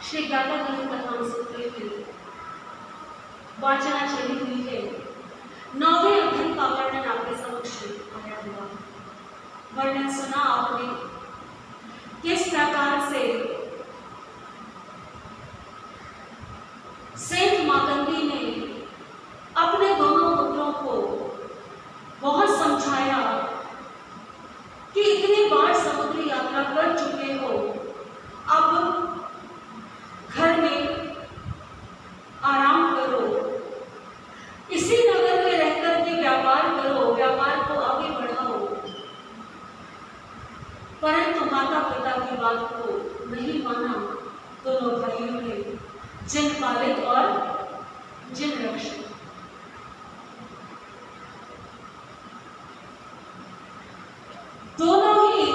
श्री गाथा ग्रंथ कथामृत वाचनाचली हुई है। 9वें अध्याय का वर्णन आपके समक्ष आया हुआ। वर्णन सुना आपने किस प्रकार से सेठ मातंगी ने अपने दोनों पुत्रों को बहुत समझाया कि इतनी बार समुद्री यात्रा कर चुके हो, अब घर में आराम करो, इसी नगर में रहकर के व्यापार करो, व्यापार को आगे बढ़ाओ। परंतु माता पिता की बात को नहीं माना दोनों भाइयों ने, जिन पालित और जिन रक्षित। दोनों ही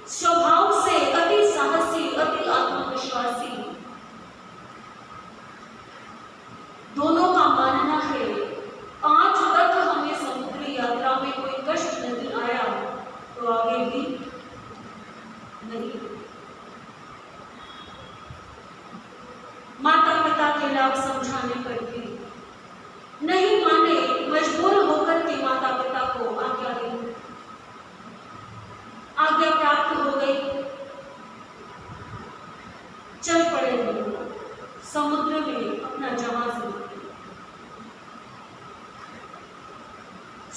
स्वभाव से अति साहसी, अति आत्मविश्वासी। दोनों का मानना है आज तक हमें समुद्री यात्रा में कोई कष्ट नहीं आया, तो आगे भी नहीं। माता पिता के लाभ समझाने पर भी नहीं माने, मजबूर होकर के माता पिता को आज्ञा दी। आज्ञा प्राप्त हो गई, चल पड़े दोनों समुद्र में अपना जहाज लेकर।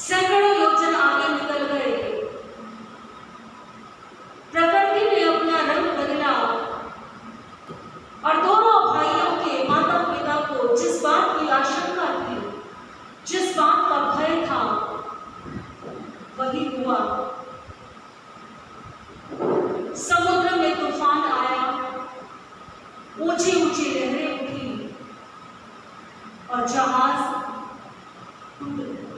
सैकड़ों योजन आगे निकल गए। प्रकृति ने अपना रंग बदला और दोनों भाइयों के माता पिता को जिस बात की आशंका थी, जिस बात का भय था, वही हुआ। समुद्र में तूफान आया, ऊंची ऊंची लहरें उठी और जहाज टूट गया।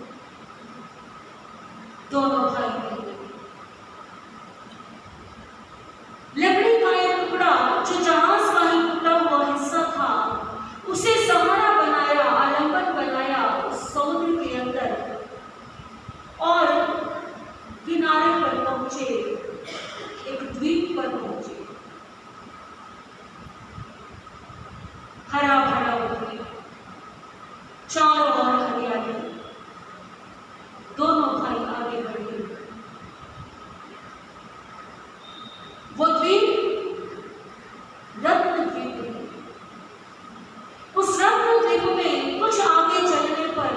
दोनों भाई बहन लकड़ी का एक टुकड़ा जो जहाज का ही टूटा हुआ हिस्सा था, उसे सहारा बनाया, आलंबन बनाया उस समुद्र के अंदर और किनारे पर पहुंचे, एक द्वीप पर पहुंचे। हरा भरा द्वीप, चारों ओर हरियाली। दोनों भाई आगे बढ़े। वो द्वीप रत्न द्वीप है। उस रत्न द्वीप में कुछ आगे चलने पर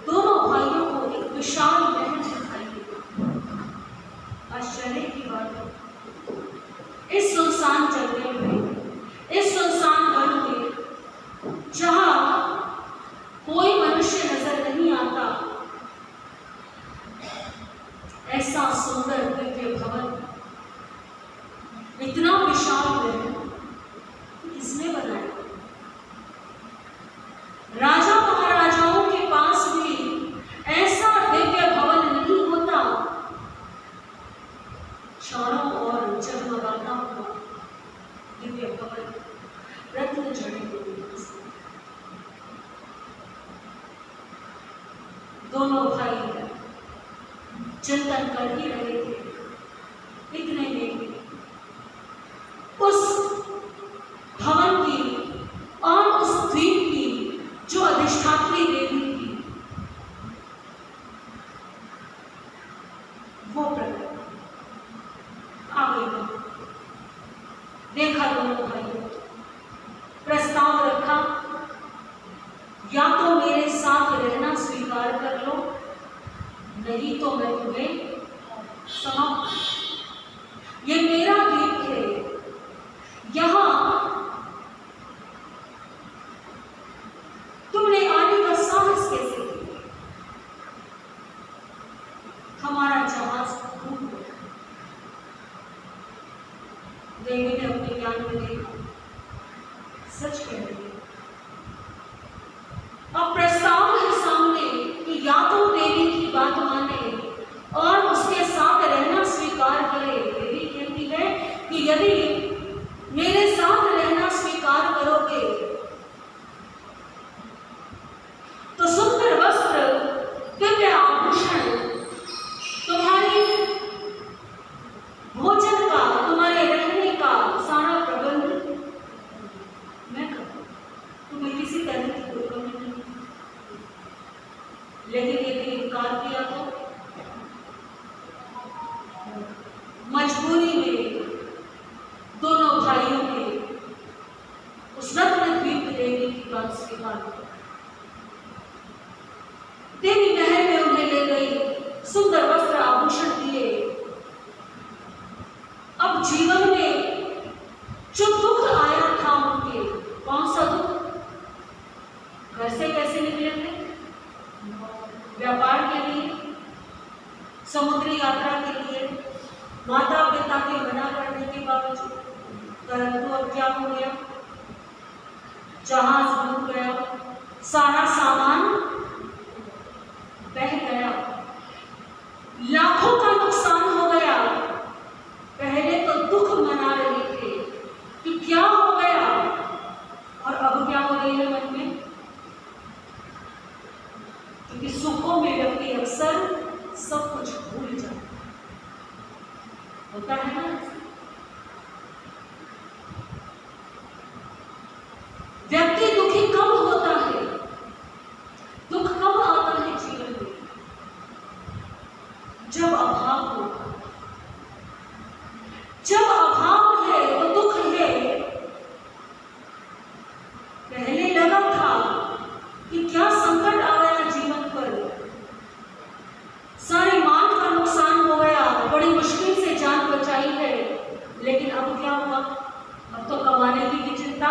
दोनों भाइयों को एक विशाल महल दिखाई दिया। आश्चर्य की बात है, इस सुनसान जंगल में, इस सुनसान वन में, जहां कोई मनुष्य नजर नहीं आता, ऐसा सुंदर दिव्य भवन, इतना विशाल महल किसने बनाया? राजा महाराजाओं के पास भी ऐसा दिव्य भवन नहीं होता। चारों ओर जगमगाता हुआ दिव्य भवन, रत्न जड़े हुए। दोनों भाई चिंतन कर ही रहे थे। इतने में उस भवन की और उस द्वीप की जो अधिष्ठात्री देवी थी, वो प्रकट आ गई। देखा दोनों भाइयों, प्रस्ताव रखा, या तो मेरे साथ रहना स्वीकार कर लो, नहीं तो मैं तुम्हें समाप्त। ये मेरा द्वीप है, यहां तुमने आने का साहस कैसे किया? हमारा जहाज डूब गया। देवी ने अपने ज्ञान में देखा, सच कह रही है। अब प्रस्ताव है सामने कि या तो देवी की बात माने और उसके साथ रहना स्वीकार करे। देवी कहती है कि यदि मेरे साथ रहना स्वीकार करोगे तो सुंदर वस्त्र, दिव्य आभूषण, तुम्हारी भोजन का, तुम्हारे रहने का सारा प्रबंध बात स्वीकार की। देवी महल में उन्हें ले गई, सुंदर वस्त्र आभूषण दिए। अब जीवन में जो दुख आया था उनके, कौन सा दुख? घर से कैसे निकले थे? व्यापार के लिए, समुद्री यात्रा के लिए, माता पिता के मना करने के बावजूद। परंतु अब क्या हो गया? जहाज डूब गया, सारा सामान बह गया, लाखों का नुकसान हो गया। पहले तो दुख मना रहे थे कि क्या हो गया, और अब क्या हो रही है मन में? क्योंकि सुखों में व्यक्ति अक्सर सब कुछ भूल जाता होता है ना। व्यक्ति दुखी कब होता है? दुख कब आता है जीवन में? जब अभाव होता है। जब अभाव है तो दुख है। पहले लगा था कि क्या संकट आ गया जीवन पर, सारे माल का नुकसान हो गया, बड़ी मुश्किल से जान बचाई है, लेकिन अब क्या हुआ? अब तो कमाने की चिंता,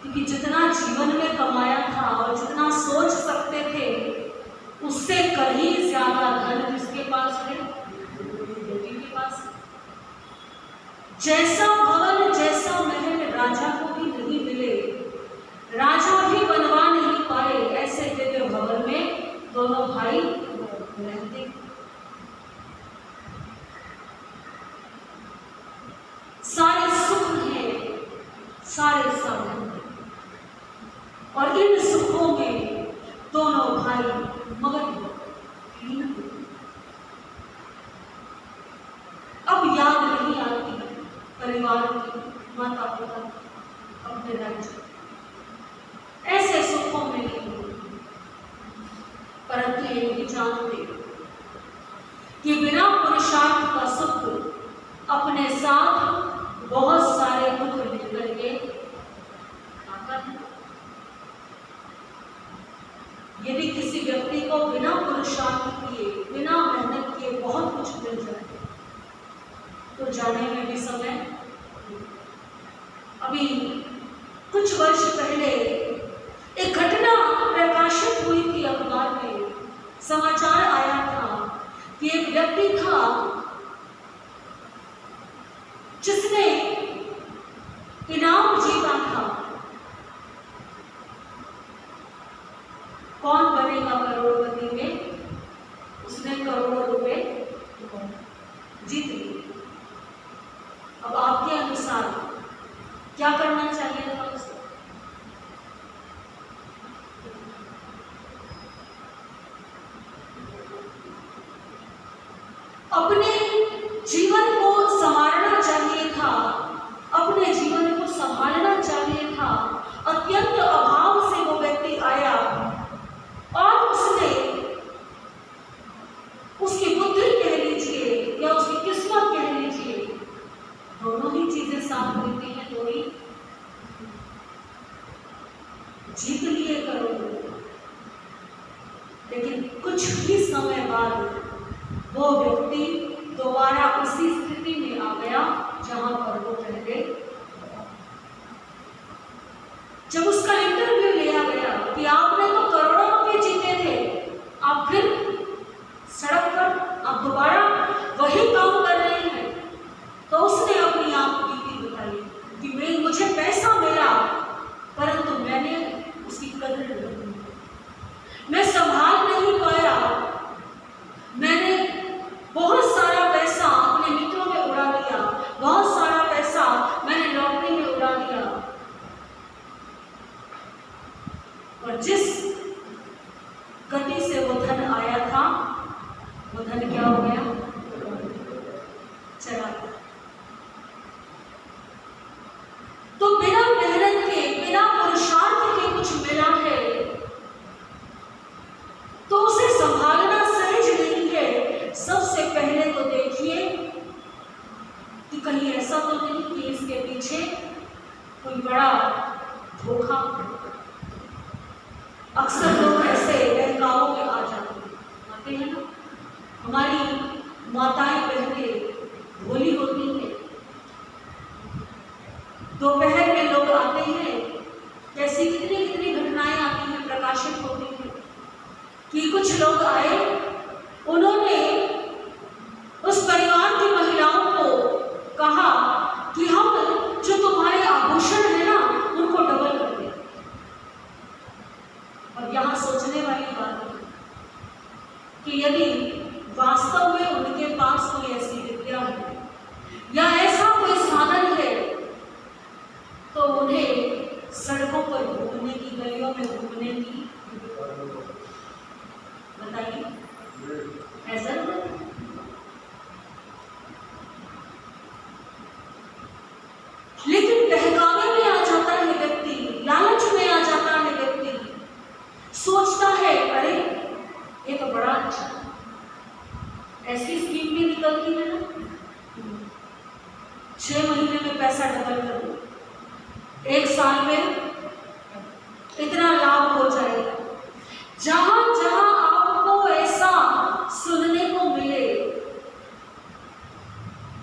क्योंकि जितना जीवन में कमाया था और जितना सोच सकते थे उससे कहीं ज्यादा धन जिसके पास है, बेटी के पास। जैसा भवन जैसा महल राजा को भी नहीं मिले, राजा भी बनवा नहीं पाए, ऐसे दिव्य भवन में दोनों भाई रहते। सारे सुख हैं, सारे साधन, और इन सुखों में दोनों भाई मगन हुए। अब याद नहीं आती परिवार की, माता पिता, अपने राज्य, ऐसे सुखों में नहीं होती। परंतु ये भी जानते कि बिना पुरुषार्थ का सुख अपने साथ बहुत सारे दुख लेकर के आता है। यदि किसी व्यक्ति को बिना पुरुषार्थ किए, बिना मेहनत किए बहुत कुछ मिल जाए तो जाने में भी समय। अभी कुछ वर्ष पहले एक घटना प्रकाशित हुई थी, अखबार में समाचार आया था कि एक व्यक्ति था जिसने इनाम जीता था। कौन बनेगा करोड़पति में? उसने करोड़ों रुपए जीत लिए। अब आपके अनुसार क्या करना चाहिए था उसको? अपने जीवन को संवारना चाहिए था, अपने जीवन को संभालना चाहिए था। अत्यंत अभाव से वो व्यक्ति आया और उसने, उसकी बुद्धि कह लीजिए या उसकी किस्मत कह लीजिए, दोनों ही चीजें साथ मिलती हैं, तो ही जीत लिए करोड़ों। लेकिन कुछ ही समय बाद वो व्यक्ति दोबारा उसी स्थिति में आ गया जहां पर वो पहले। जब उसका इंटरव्यू लिया गया कि आपने तो करोड़ों रुपए जीते थे, आप फिर सड़क पर आप दोबारा वही काम कर रहे हैं, तो उसने अपनी आप बीती बताई कि मुझे पैसा मिला परंतु मैंने उसकी कदर नहीं की, मैं संभाल नहीं पाया, मैंने बहुत सारा पैसा अपने मित्रों में उड़ा दिया, बहुत सारा पैसा मैंने लॉटरी में उड़ा दिया, और जिस गति से वो धन आया था वो धन क्या हो गया? चला गया। तो बिना मेहनत के, बिना पुरुषार्थ के कुछ मिला है तो उसे संभालना सहज नहीं है। सबसे पहले तो देखिए कि कहीं ऐसा तो नहीं कि इसके पीछे कोई बड़ा धोखा। अक्सर लोग ऐसे बहकावों में आ जाते हैं ना। हमारी माताएं बहनें भोली होती हैं, दोपहर में लोग आते हैं, कैसी कितनी कितनी घटनाएं आती हैं, प्रकाशित होती हैं कि कुछ लोग आए, उन्होंने उस परिवार की महिलाओं को कहा कि हम जो तुम्हारे आभूषण है ना उनको डबल कर दें। और यहाँ सोचने वाली बात है कि यदि वास्तव में उनके पास कोई ऐसी विद्या है या ऐसा कोई साधन है तो उन्हें सड़कों पर घूमने की, गलियों में घूमने की, बताइए, है जरूरत? लेकिन बहकावे में आ जाता है व्यक्ति, लालच में आ जाता है व्यक्ति, सोचता है अरे ये तो बड़ा अच्छा, ऐसी स्कीम भी निकलती है ना, 6 महीने में पैसा डबल कर दो, 1 साल में इतना लाभ हो जाएगा। जहां जहां आपको ऐसा सुनने को मिले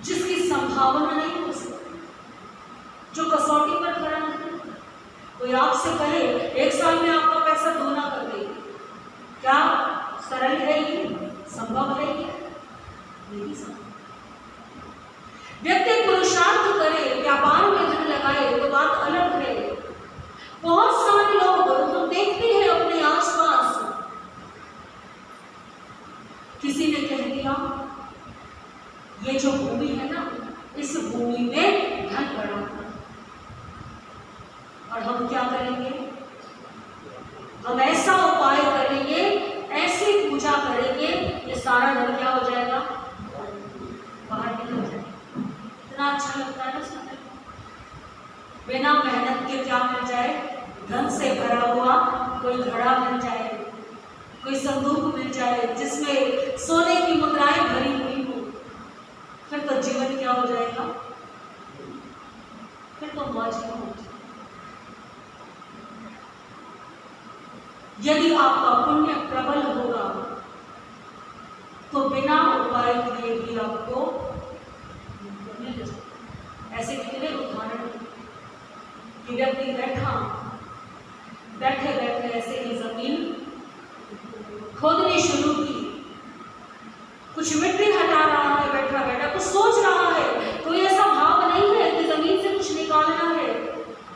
जिसकी संभावना नहीं हो सकती, जो कसौटी पर खड़ा नहीं, कोई आपसे कहे 1 साल में आपका पैसा दोना कर देगी, क्या सरल है ये? संभव है ये? नहीं संभव। व्यक्ति पुरुषार्थ करे, व्यापार में धन लगाए तो बात अलग है। बहुत सारे लोग हम देखते हैं अपने आसपास, किसी ने कह दिया ये जो भूमि है ना, इस भूमि में धन भरा था, और हम क्या करेंगे? हम ऐसा उपाय करेंगे, ऐसी पूजा करेंगे, ये सारा धन क्या हो जाएगा? बाहर निकल जाएगा। इतना अच्छा लगता है ना सुनने को। बिना मेहनत के क्या मिल जाए? धन से भरा हुआ कोई घड़ा मिल जाए, कोई संदूक मिल जाए जिसमें सोने की मुद्राएं भरी हुई हो, फिर तो जीवन क्या हो जाएगा? फिर तो मौज हो जाएगी। यदि आपका पुण्य प्रबल होगा तो बिना उपाय किए भी आपको मिल जाए। ऐसे कितने उदाहरण कि व्यक्ति बैठे बैठे ऐसे ही जमीन खोदनी शुरू की, कुछ मिट्टी हटा रहा है, बैठा बैठा कुछ सोच रहा है, कोई ऐसा भाव नहीं है कि जमीन से कुछ निकालना है,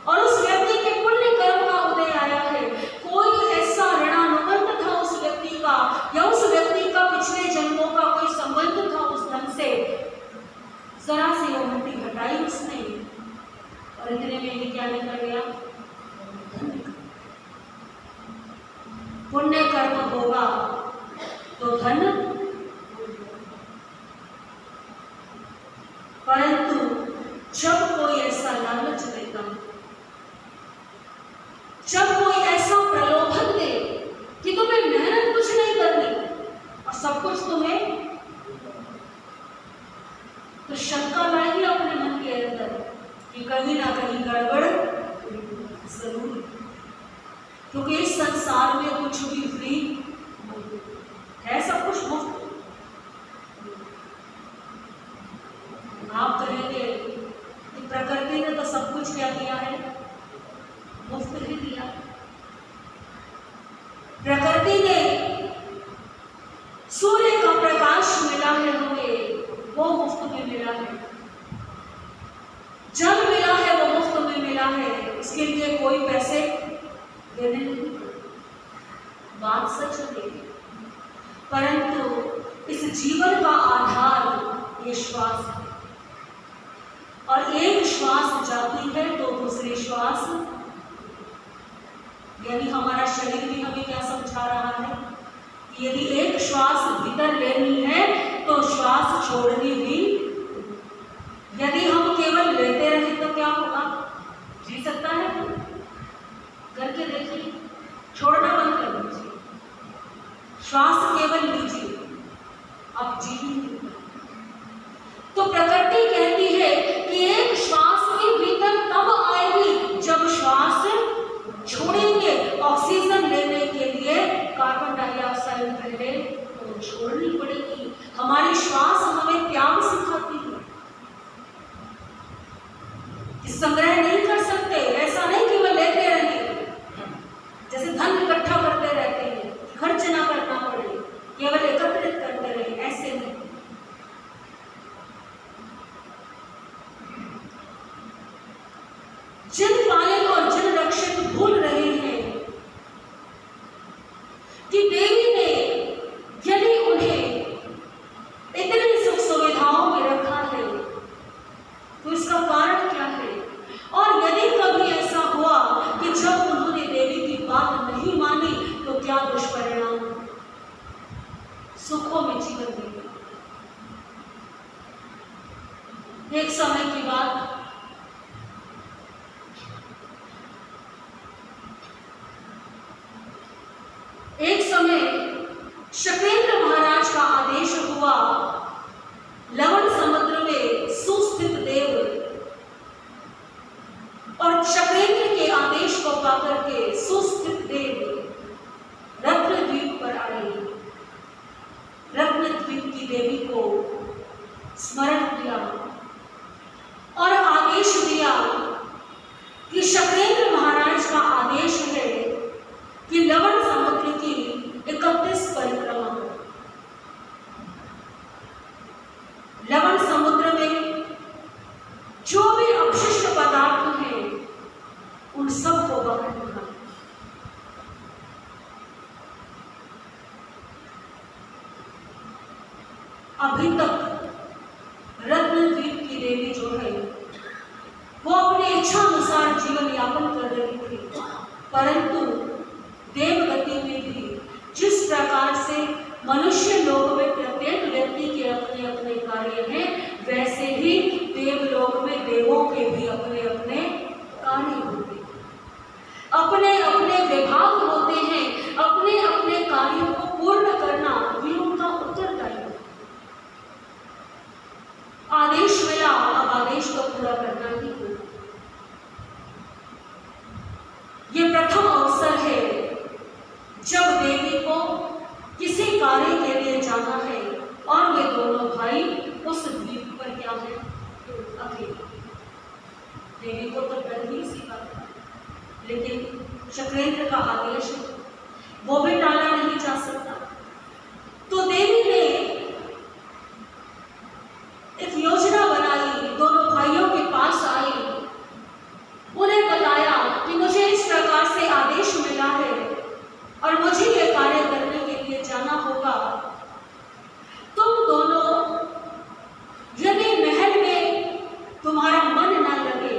और उस व्यक्ति के पुण्य कर्म का उदय आया है। कोई ऐसा ऋणानुबंध था उस व्यक्ति का, या उस व्यक्ति का पिछले जन्मों का कोई संबंध था उस धन से, जरा सी वो मिट्टी हटाई उसने और इतने में ये क्या निकल गया? पुण्य कर्म होगा तो धन, परंतु जब कोई ऐसा लालच देता, जब कोई ऐसा प्रलोभन दे कि तुम्हें मेहनत कुछ नहीं करनी और सब कुछ तुम्हें, तो शंका लाएगी अपने मन के अंदर कि कहीं ना कहीं गड़बड़ जरूर, क्योंकि इस संसार में कुछ भी फ्री है, सब कुछ मुफ्त। आप कहेंगे कि प्रकृति ने तो सब कुछ क्या दिया है? मुफ्त ही दिया। प्रकृति ने सूर्य का प्रकाश मिला है हमें, वो मुफ्त में मिला है। जल मिला है, वो मुफ्त में मिला है, इसके लिए कोई पैसे देने नहीं। बात सच है, परंतु इस जीवन का आधार ये श्वास है, और एक श्वास जाती है तो दूसरी श्वास, यानी हमारा शरीर भी हमें क्या समझा रहा है कि यदि एक श्वास भीतर लेनी है तो श्वास छोड़नी भी। यदि हम केवल लेते रहे तो क्या होगा? जी सकता है? करके देखिए, छोड़ना बंद कर दीजिए, श्वास केवल लीजिए, आप जी नहीं। तो प्रकृति कहती है कि एक श्वास भी भीतर तब आएगी कि संग्रह नहीं कर सकते, ऐसा नहीं कि वह लेते रहें, जैसे धन इकट्ठा करते रहते हैं, खर्च ना करना पड़े, केवल एकत्रित करते रहे, ऐसे नहीं। जिन पालक और जिन रक्षक भूल रहे हैं कि देवी ने यदि उन्हें इतनी सुख सुविधाओं में रखा है तो इसका कारण क्या है, और यदि कभी ऐसा हुआ कि जब उन्होंने देवी की बात नहीं मानी तो क्या दुष्परिणाम, सुखों में जीवन देगा। एक समय की बात, एक समय शक्रेंद्र महाराज का आदेश हुआ, लवण समुद्र में सुस्थित देव और शक्रेंद्र के आदेश को पाकर के सुस्थित देव रत्न द्वीप पर आए। रत्न द्वीप की देवी को स्मरण किया और आदेश दिया कि शक्रेंद्र महाराज का आदेश है कि लवण समुद्र की 31 परिक्रमा हो। लवण समुद्र में जो भी अपशिष्ट पदार्थ हैं उन सब को बाहर निकाल। अभी तक रत्नद्वीप की देवी जो है वो अपनी इच्छा अनुसार जीवन यापन कर रही थी, परंतु देवगति में भी जिस प्रकार से मनुष्य लोक में प्रत्येक व्यक्ति के अपने अपने कार्य हैं, वैसे ही देवलोक में देवों के भी अपने अपने कार्य होते हैं, अपने अपने विभाग होते हैं, अपने अपने कार्यों को पूर्ण करना भी उनका उत्तरदायित्व। आदेश मिला, अब आदेश को पूरा करना ही होगा। ये प्रथम अवसर है जब देवी को किसी कार्य के लिए जाना है और वे दोनों भाई उस द्वीप पर क्या है, अकेले। देवी को तो डर ही सी बात है, लेकिन शक्रेंद्र का आदेश है, वो भी टाला नहीं जा सकता। तो देवी ने एक योजना बनाई, दोनों भाइयों के पास आई, उन्हें बताया कि मुझे इस प्रकार से आदेश मिला है और मुझे यह कार्य करने के लिए जाना होगा। तुम दोनों यदि महल में तुम्हारा मन ना लगे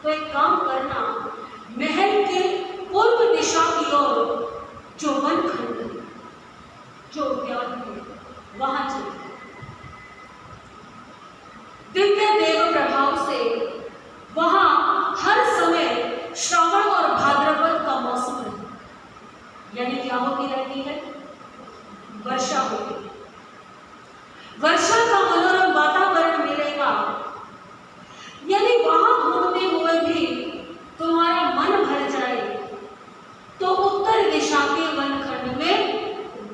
तो एक काम करना, महल के पूर्व दिशा की ओर जो वनखंड है, जो उद्यान है, वहां चलते। दिव्य देव प्रभाव से वहां हर समय श्रावण और भाद्रपद का मौसम है, यानी क्या होती रहती है, वर्षा होती है। वर्षा का मनोरम वातावरण मिलेगा, यदि वहां घूमते हुए भी तुम्हारा मन भर जाए तो उत्तर दिशा के वनखंड में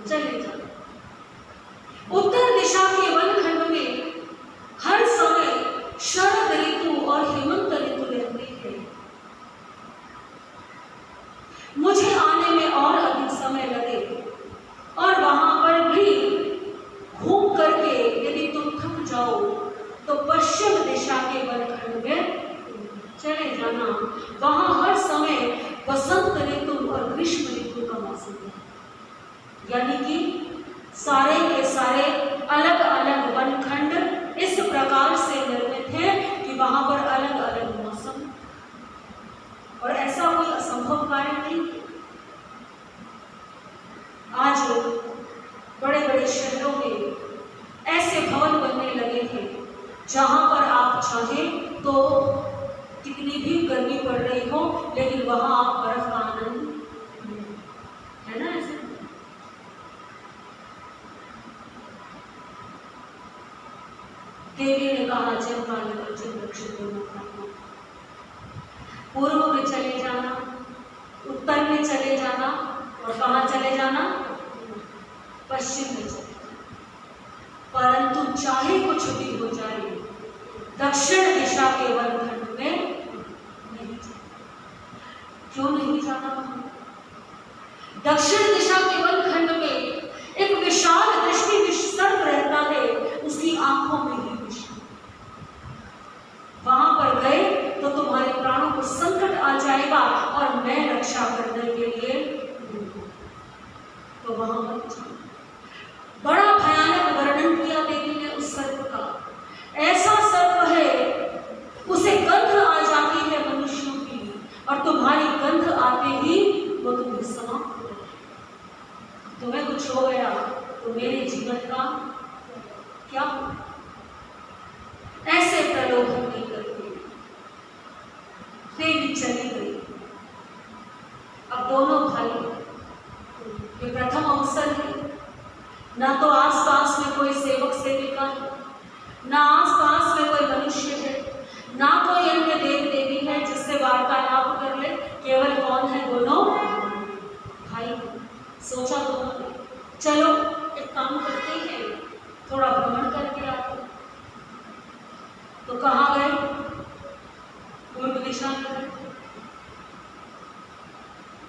चले जाओ। उत्तर दिशा के वनखंड में हर समय शरद ऋतु और हेमंत ऋतु रहती है। मुझे आने में और अधिक समय लगे और वहां पर भी घूम करके यदि तुम थक जाओ तो पश्चिम दिशा के वनखंड में चले जाना। वहां हर समय वसंत ऋतु और ग्रीष्म ऋतु का मौसम है, यानी कि सारे के सारे अलग अलग वनखंड इस प्रकार से निर्मित है कि वहां पर अलग अलग मौसम, और ऐसा कोई असंभव कार्य नहीं। आज बड़े बड़े शहरों में ऐसे भवन बनने लगे हैं जहां पर आप चाहें तो कितनी भी गर्मी पड़ रही हो लेकिन वहां आप बर्फ का आनंद, है ना ऐसे। देवी ने कहा जब बालक जब वृक्ष दोनों खाना, पूर्व में चले जाना, उत्तर में चले जाना, और कहाँ चले जाना, पश्चिम में चले जाना। परंतु चाहे कुछ भी हो जाए, दक्षिण दिशा के वनखंड में दक्षिण दिशा के वनखंड में एक विशाल दृष्टि सर्प रहता है, उसकी आंखों में ही विष। वहां पर गए तो तुम्हारे प्राणों को संकट आ जाएगा और मैं रक्षा करने के लिए तो वहां मत जाओ। बड़ा भयानक वर्णन किया देवी ने उस सर्प का। ऐसा सर्प है, उसे गंध आ जाती है मनुष्यों की, और तुम्हारी गंध आते ही वो तुम्हें समाप्त हो जाए। तुम्हें कुछ हो गया तो मेरे जीवन का क्या हो? ऐसे प्रलोभन नहीं करते। देवी चली गई। अब दोनों भाई, ये प्रथम अवसर है, ना तो आसपास में कोई सेवक सेविका है, ना आसपास में कोई मनुष्य है, ना कोई अन्य देव देवी है जिससे वार्तालाप कर ले। केवल कौन है? दोनों भाई। सोचा दोनों ने, चलो एक काम करते हैं, थोड़ा भ्रमण करके आते। तो कहाँ गए? पूर्व दिशा में गए,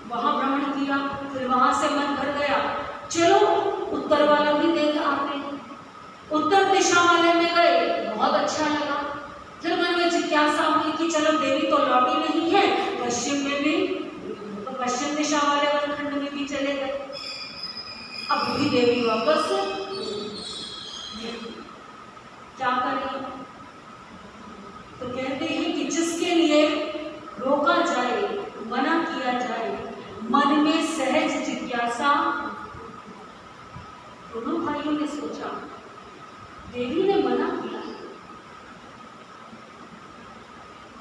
वहां भ्रमण किया। फिर वहां से मन भर गया, चलो उत्तर वाला भी देख आते हैं। उत्तर दिशा वाले में गए, बहुत अच्छा लगा। फिर मन में जिज्ञासा हुई कि चलो देवी तो लौटी नहीं है, पश्चिम में भी, तो पश्चिम दिशा वाले वनखंड में भी चले गए। अब भी देवी वापस क्या करें? तो कहते हैं कि जिसके लिए रोका जाए, मना किया जाए, मन में सहज जिज्ञासा। दोनों भाइयों ने सोचा, देवी ने मना किया,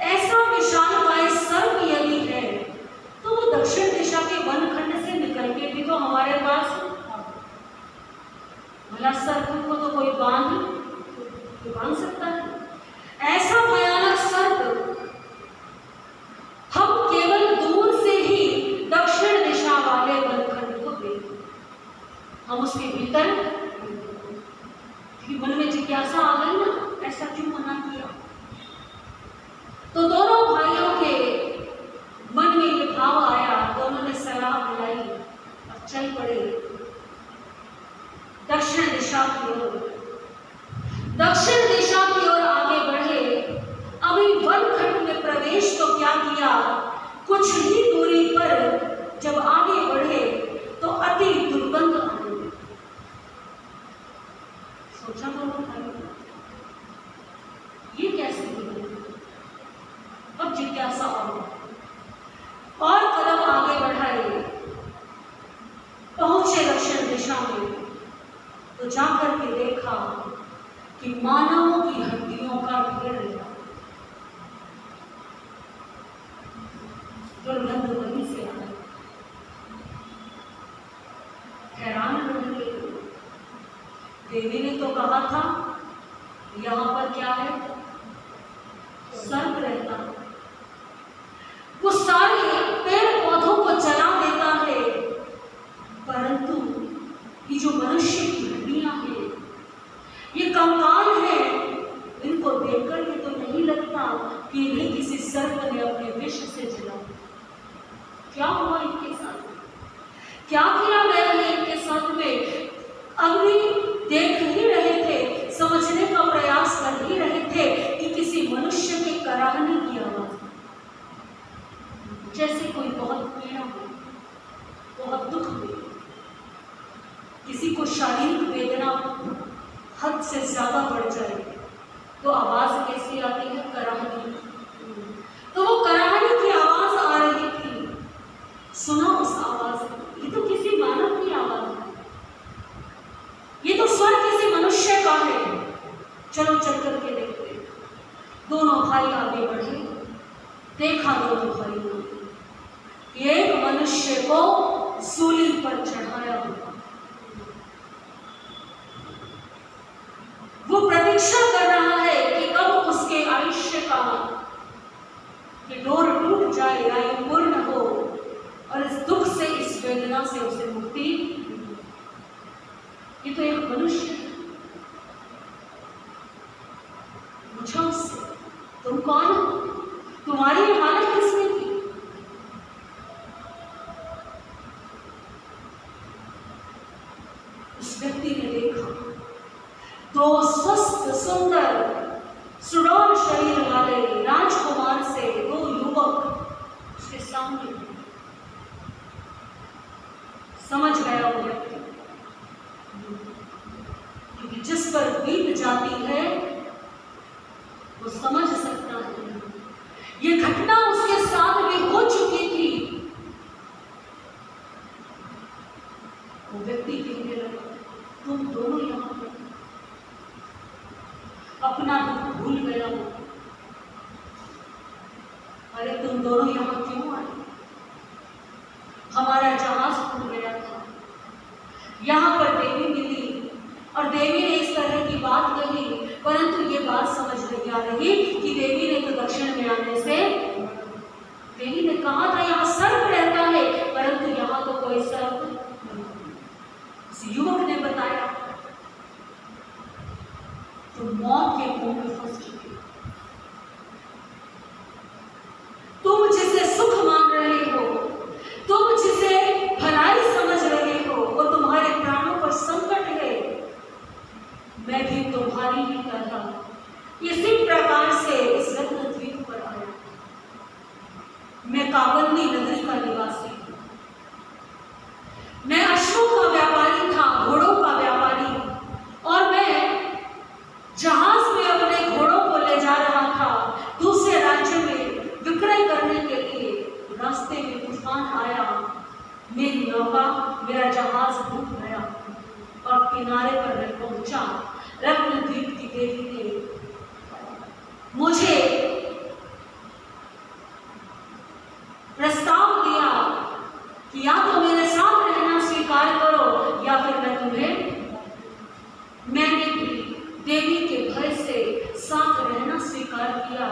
ऐसा विशालकाय सर्प यदि है तो वो दक्षिण दिशा के वनखंड से निकल के भी तो हमारे पास, भला सर्प को तो कोई बांध सकता है? ऐसा भयानक सर्प हम केवल दूर से ही दक्षिण दिशा वाले वनखंड को देखें, हम उसके भीतर मन में जिज्ञासा आ गई ना, ऐसा क्यों मना किया? तो दोनों भाइयों के मन में ये भाव आया, दोनों ने सलाह मिलाई और चल पड़े दक्षिण दिशा की ओर। दक्षिण दिशा की ओर आगे बढ़े। अभी वनखंड में प्रवेश तो क्या किया, कुछ ही दूरी पर जब आगे बढ़े तो अति दुर्गंध आने लगी। सोचा दोनों भाई, ये कैसे दुर्गंध? अब जिज्ञासा और कदम आगे बढ़ाए, पहुंचे दक्षिण दिशा में। तो जाकर के देखा कि मानवों की हड्डियों का ढेर लगा। दुर्गंध वहीं से आ रही। हैरान रह गए। देवी ने तो कहा था यहाँ पर क्या है? सर्प रहता है, वो सारे पेड़ पौधों को जला देता है, परंतु ये जो मनुष्य की हड्डियां हैं, ये कंकाल है, इनको देखकर के तो नहीं लगता कि इन्हें किसी सर्प ने अपने विष से जला। क्या हुआ इनके साथ? क्या किया गया है इनके साथ में? अग्नि देख ही रहे थे, समझने का प्रयास कर ही रहे थे कि किसी मनुष्य के कराहने की आवाज, जैसे कोई बहुत पीड़ा हो, बहुत दुख हो, किसी को शारीरिक वेदना हद से ज्यादा बढ़ जाए तो आवाज कैसी आती है? कराहनी। तो वो कराहनी की आवाज आ रही थी। सुना उस आवाज, ये तो किसी मानव की आवाज है, ये तो स्वर किसी मनुष्य का है। चलो चल करके देखते। दोनों भाई आगे बढ़े। देखा दोनों भाइयों ने एक मनुष्य को सूली पर चढ़ाया हुआ, वो प्रतीक्षा कर रहा है कि कब उसके आयुष्य का ये डोर टूट जाए, आयु पूर्ण हो और इस दुख से, इस वेदना से उसे मुक्ति। ये तो एक मनुष्य है। पूछा उससे, तुम कौन हो? तुम्हारी हालत किसने की? ये घटना उसके साथ भी हो चुकी थी। वो व्यक्ति कहने लगा, तुम दोनों यहाँ पर अपना दुख भूल गया हो। अरे तुम दोनों यहाँ क्यों आए? हमारा जहाज टूट गया था, यहाँ पर देवी मिली और देवी ने इस तरह की बात कही, परंतु ये बात समझ नहीं आ रही कि देवी ने तो दक्षिण में आने से, देवी ने कहा था यहाँ सर्प रहता है, परंतु यहाँ तो कोई सर्प नहीं। उस युवक ने बताया, तुम मौत के मुंह में फंस चुके, तुम जिसे सुख मान रहे हो, तुम जिसे भलाई समझ रहे हो, वो तुम्हारे प्राणों पर संकट है। मैं भी तुम्हारी ही तरह इसी प्रकार से इस रत्नद्वीप पर आया। मैं काबंदी नगरी का निवासी हूं। मैं अश्वों का व्यापारी था, घोड़ों का व्यापारी, और मैं जहाज में अपने घोड़ों को ले जा रहा था दूसरे राज्य में विक्रय करने के लिए। रास्ते में तूफान आया, मेरी नौका, मेरा जहाज डूब गया और किनारे पर मैं पहुंचा। रत्नद्वीप की देवी ने मुझे प्रस्ताव दिया कि या तो मेरे साथ रहना स्वीकार करो या फिर मैं तुम्हें। मैंने भी देवी के भय से साथ रहना स्वीकार किया।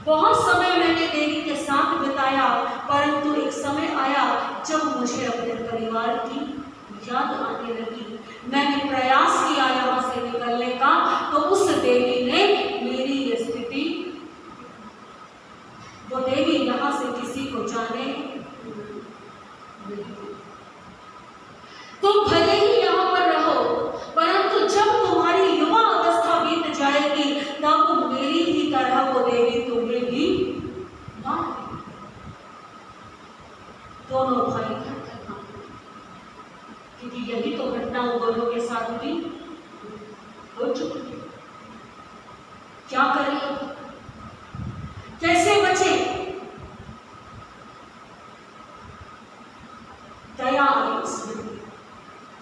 बहुत समय मैंने देवी के साथ बिताया, परंतु एक समय आया जब मुझे अपने परिवार की याद आने लगी। मैंने प्रयास किया यहाँ से निकलने का, तो उस देवी ने मेरी ये स्थिति, वो देवी यहाँ से किसी को जाने नहीं। तुम भले ही यहाँ पर रहो, परंतु जब तुम्हारी युवा अवस्था बीत जाएगी तब मेरी ही तरह वो देवी तुम्हें भी मार। दोनों भाई क्योंकि यही तो घटना उन दोनों के साथ भी हो चुकी है। क्या करें, कैसे बचे? दया आई उसमें,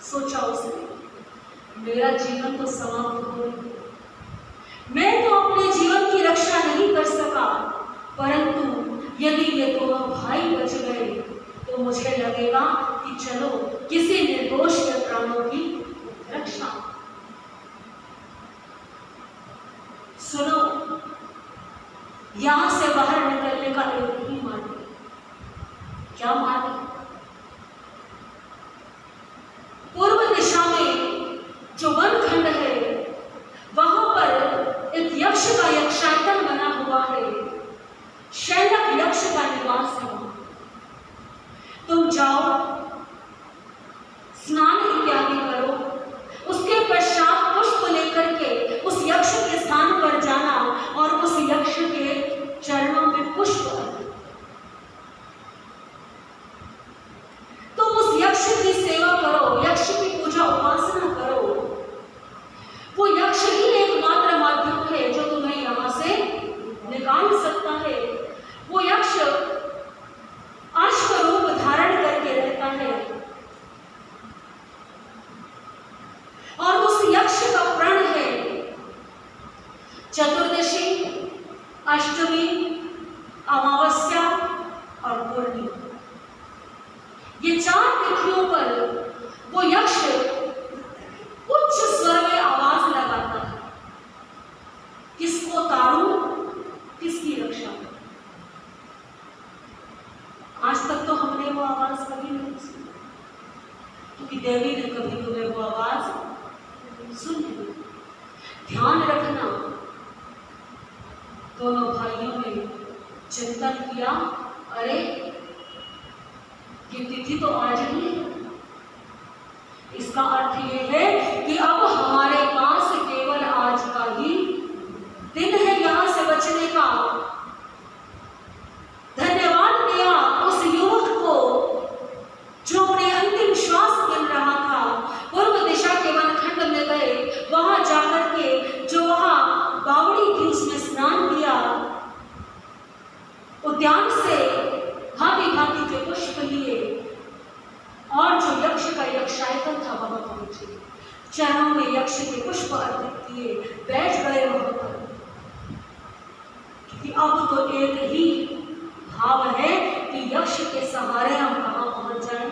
सोचा उसने, मेरा जीवन तो समाप्त हो गया, मैं तो अपने जीवन की रक्षा नहीं कर सका, परंतु यदि ये दोनों भाई बच गए तो मुझे लगेगा कि चलो किसी निर्दोष के प्राणों की रक्षा। सुनो, यहां से बाहर निकलने का एक ही मार्ग है। क्या मार्ग है? पूर्व दिशा में जो वनखंड है वहां पर एक यक्ष का यक्षायतन बना हुआ है, शैलक यक्ष का निवास है। तुम जाओ, स्नान इत्यादि करो, उसके पश्चात पुष्प लेकर के उस यक्ष के स्थान पर जाना और उस यक्ष के चरणों में पुष्प अर्पित। तुम उस यक्ष की सेवा करो, यक्ष की पूजा उपासना करो। वो यक्ष ही एकमात्र माध्यम है जो तुम्हें यहां से निकाल सकता है। वो यक्ष अश्वरूप धारण करके रहता है और उस यक्ष का प्रण है चतुर्दशी, अष्टमी, अमावस्या और पूर्णिमा। ये 4 तिथियों पर वो यक्ष उच्च स्वर में आवाज लगाता है, किसको तारूं, किसकी रक्षा करूं। आज तक तो हमने वो आवाज कभी नहीं सुनी, क्योंकि देवी ने कभी तुम्हें वो आवाज सुनी। ध्यान रखना, दोनों भाइयों ने चिंतन किया, अरे ये तिथि तो आज ही है, इसका अर्थ ये है कि अब हमारे पास केवल आज का ही दिन है यहां से बचने का। धन्यवाद दिया उस युवक को जो अपने अंतिम श्वास गिन रहा था। पूर्व दिशा के वनखंड में गए, वहां जाकर के जो वहां बावड़ी थी उसमें स्नान किया उद्यान से भांति भांति के पुष्प लिए और जो यक्ष का यक्षायतन था वहां पहुंचे, चरणों में यक्ष के पुष्प अर्पित किए, बैठ गए वहां पर कि अब तो एक ही भाव है कि यक्ष के सहारे हम कहाँ पहुंच जाएं,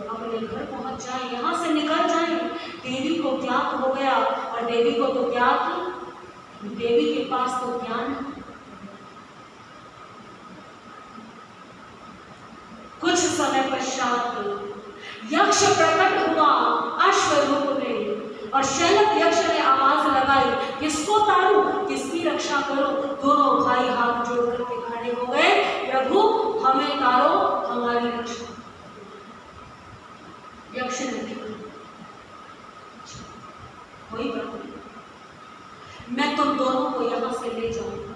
अपने घर पहुंच जाएं, यहां से निकल जाएं। देवी को ज्ञात हो गया, और देवी को तो ज्ञात, देवी के पास तो ज्ञान। कुछ समय पश्चात यक्ष प्रकट हुआ अश्व रूप में, और शैलक यक्ष ने आवाज लगाई, किसको तारूं, किसकी रक्षा करूं। दोनों भाई हाथ जोड़ करके खड़े हो गए, प्रभु हमें तारो, हमारी रक्षा। यक्ष ने कहा, कोई बात नहीं, मैं तुम दोनों को यहां से ले जाऊंगा,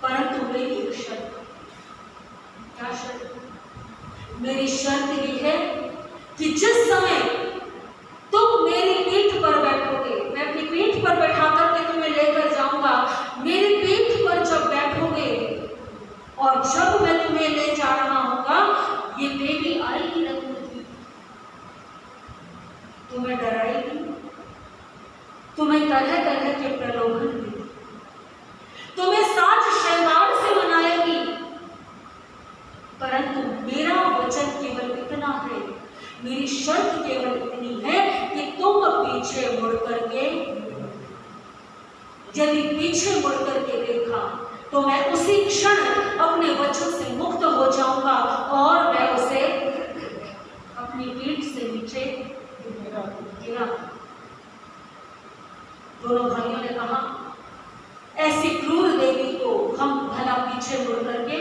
परंतु मेरी एक शर्त। क्या शर्त? मेरी शर्त यह है कि जिस समय तुम मेरी पीठ पर बैठोगे, मैं अपनी पीठ पर बैठा करके तुम्हें लेकर जाऊंगा, मेरी पीठ पर जब बैठोगे और जब मैं तुम्हें ले जा रहा हूंगा, ये देवी आएगी रत्नद्वीप, तुम्हें डराएगी, तुम्हें तरह तरह के प्रलोभन देगी, तुम्हें साज श्रृंगार से मनाएगी, परंतु मेरा वचन केवल इतना है, मेरी शर्त केवल इतनी है कि तुम पीछे मुड़ करके, यदि पीछे मुड़ करके देखा तो मैं उसी क्षण अपने वचन से मुक्त हो जाऊंगा और मैं उसे अपनी पीठ से नीचे गिरा। दोनों भाइयों ने कहा, ऐसी क्रूर देवी को हम भला पीछे मुड़ करके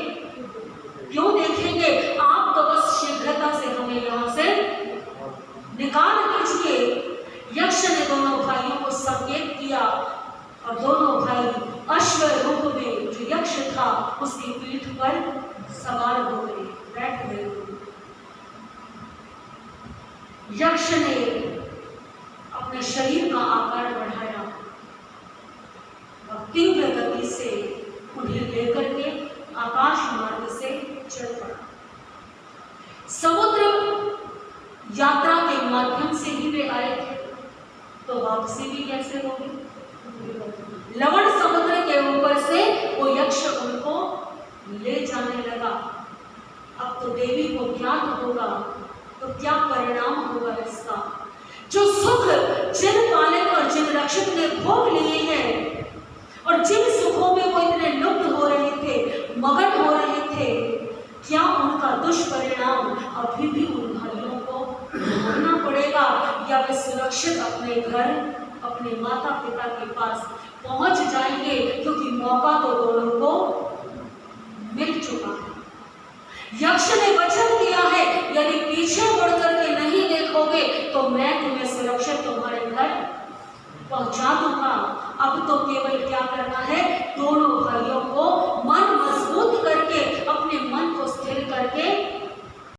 क्यों देखेंगे, आप तो बस शीघ्रता से हमें यहां से निकाल दीजिए। यक्ष ने दोनों भाइयों को संकेत किया, और दोनों भाई अश्व रूप में जो यक्ष था उसकी पीठ पर सवार हो गए, बैठ गए। यक्ष ने अपने शरीर का आकार बढ़ाया और तीव्र गति से उन्हें लेकर के आकाश मार्ग से चल पड़ा। समुद्र यात्रा के माध्यम से ही वे आए थे, तो वापसी भी कैसे होगी? लवण समुद्र के ऊपर से वो यक्ष उनको ले जाने लगा। अब तो देवी को ज्ञात होगा, तो क्या परिणाम होगा इसका। जो सुख जिन पालक और जिन रक्षक ने भोग लिए हैं और जिन सुखों में वो इतने लुप्त हो रहे थे, मगन हो रहे थे, क्या उनका दुष्परिणाम अभी भी उन भाइयों को भोगना पड़ेगा, या वे सुरक्षित अपने घर, अपने माता पिता के पास पहुंच जाएंगे, क्योंकि मौका तो दोनों को मिल चुका है। यक्ष ने वचन दिया है, यदि पीछे मुड़ करके नहीं देखोगे तो मैं तुम्हें सुरक्षित तुम्हारे घर पहुंचा दूंगा। अब तो केवल क्या करना है, दोनों भाइयों को मन